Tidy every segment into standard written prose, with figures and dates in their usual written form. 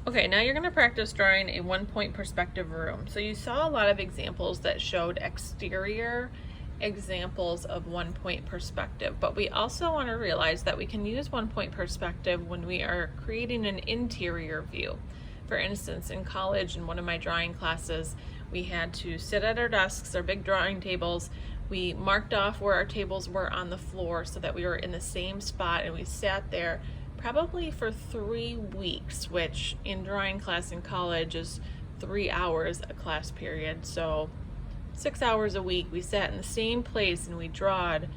Okay, now you're going to practice drawing a 1-point perspective room. So you saw a lot of examples that showed exterior examples of 1-point perspective, but we also want to realize that we can use 1-point perspective when we are creating an interior view. For instance, in college, in one of my drawing classes, we had to sit at our desks, our big drawing tables. We marked off where our tables were on the floor so that we were in the same spot, and we sat there probably for 3 weeks, which in drawing class in college is 3 hours a class period. So 6 hours a week we sat in the same place and we drew,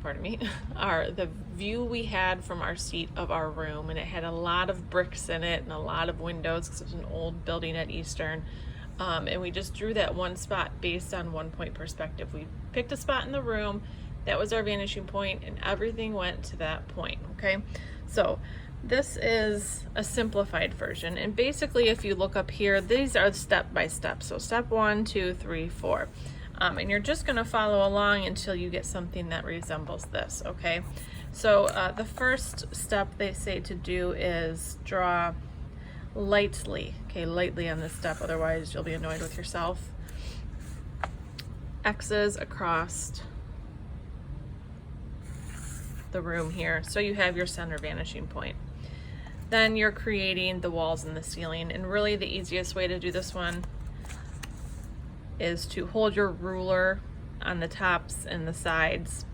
pardon me, the view we had from our seat of our room, and it had a lot of bricks in it and a lot of windows because it was an old building at Eastern. And we just drew that one spot based on 1-point perspective. We picked a spot in the room, that was our vanishing point, and everything went to that point, okay? So this is a simplified version, and basically if you look up here, these are step by step. So step 1, 2, 3, 4. And you're just gonna follow along until you get something that resembles this, okay? So the first step they say to do is draw lightly, okay, lightly on this step, otherwise you'll be annoyed with yourself. X's across the room here, so you have your center vanishing point. Then you're creating the walls and the ceiling, and really the easiest way to do this one is to hold your ruler on the tops and the sides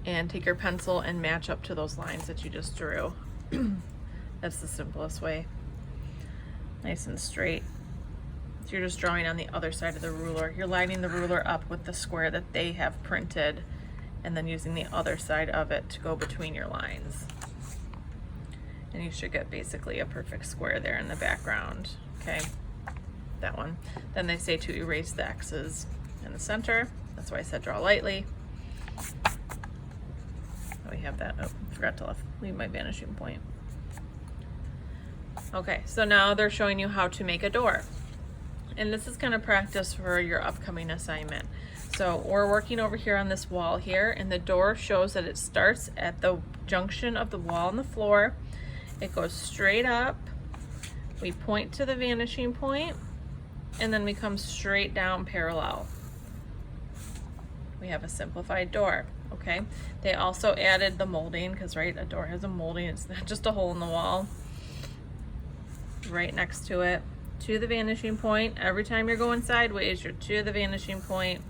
and take your pencil and match up to those lines that you just drew. That's the simplest way. Nice and straight. So you're just drawing on the other side of the ruler. You're lining the ruler up with the square that they have printed, and then using the other side of it to go between your lines. And you should get basically a perfect square there in the background, okay? That one. Then they say to erase the X's in the center. That's why I said draw lightly. We have that. Oh, forgot to leave my vanishing point. Okay, so now they're showing you how to make a door. And this is kind of practice for your upcoming assignment. So we're working over here on this wall here, and the door shows that it starts at the junction of the wall and the floor. It goes straight up. We point to the vanishing point, and then we come straight down parallel. We have a simplified door, okay? They also added the molding, because right, a door has a molding. It's not just a hole in the wall. Right next to it, to the vanishing point. Every time you're going sideways, you're to the vanishing point.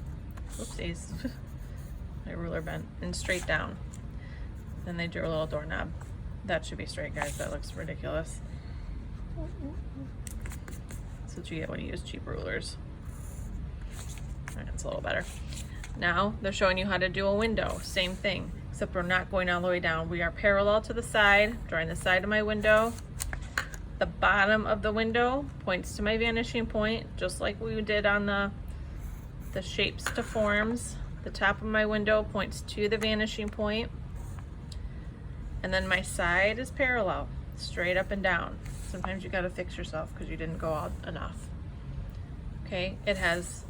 Whoopsies. My ruler bent. And straight down. Then they drew a little doorknob. That should be straight, guys. That looks ridiculous. That's what you get when you use cheap rulers. Alright, that's a little better. Now they're showing you how to do a window. Same thing, except we're not going all the way down. We are parallel to the side, drawing the side of my window. The bottom of the window points to my vanishing point, just like we did on the shapes to forms. The top of my window points to the vanishing point. And then my side is parallel, straight up and down. Sometimes you gotta fix yourself because you didn't go out enough. Okay, it has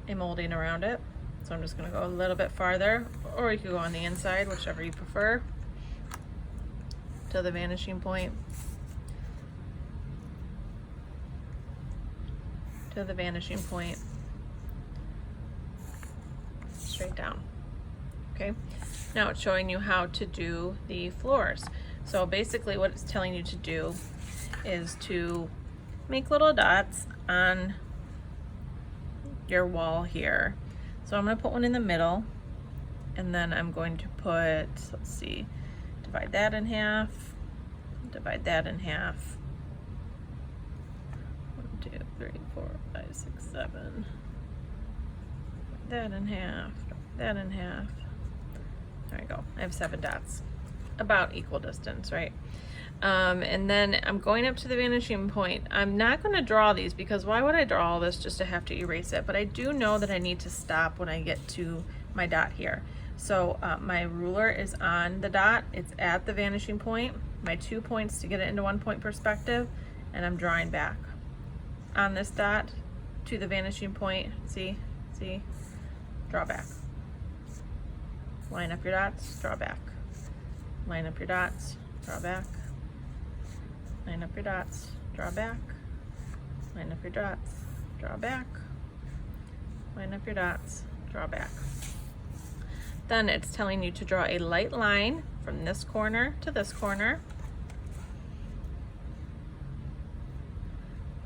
a molding around it. So I'm just gonna go a little bit farther, or you could go on the inside, whichever you prefer, to the vanishing point. To the vanishing point, straight down. Okay, now it's showing you how to do the floors. So basically what it's telling you to do is to make little dots on your wall here. So I'm going to put one in the middle, and then I'm going to put, let's see, divide that in half, divide that in half. 1, 2, 3, 4, 5, 6, 7. That in half, that in half. There we go. I have 7 dots, about equal distance, right? And then I'm going up to the vanishing point. I'm not going to draw these because why would I draw all this just to have to erase it? But I do know that I need to stop when I get to my dot here. So my ruler is on the dot. It's at the vanishing point. My 2 points to get it into 1-point perspective, and I'm drawing back on this dot to the vanishing point. See, draw back. Line up your dots, draw back. Line up your dots, draw back. line up your dots, draw back, line up your dots, draw back, line up your dots, draw back. Then it's telling you to draw a light line from this corner to this corner.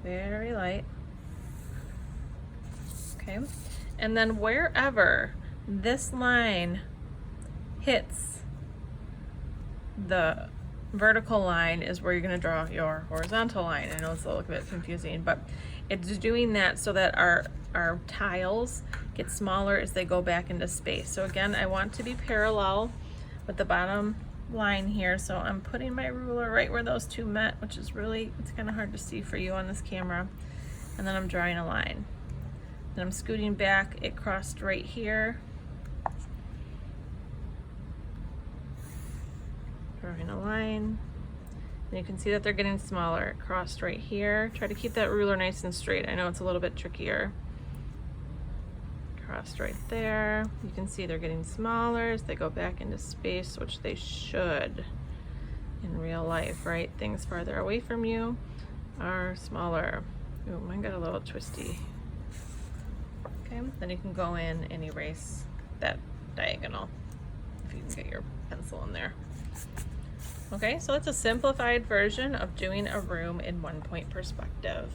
Very light. Okay, and then wherever this line hits the vertical line is where you're going to draw your horizontal line. I know it's a little bit confusing, but it's doing that so that our tiles get smaller as they go back into space. So again, I want to be parallel with the bottom line here, so I'm putting my ruler right where those two met, which is really, it's kind of hard to see for you on this camera, and then I'm drawing a line. Then I'm scooting back, it crossed right here, drawing a line, and you can see that they're getting smaller. It crossed right here. Try to keep that ruler nice and straight. I know it's a little bit trickier. Crossed right there. You can see they're getting smaller as they go back into space, which they should in real life, right? Things farther away from you are smaller. Ooh, mine got a little twisty. Okay, then you can go in and erase that diagonal if you can get your pencil in there. Okay, so that's a simplified version of doing a room in 1-point perspective.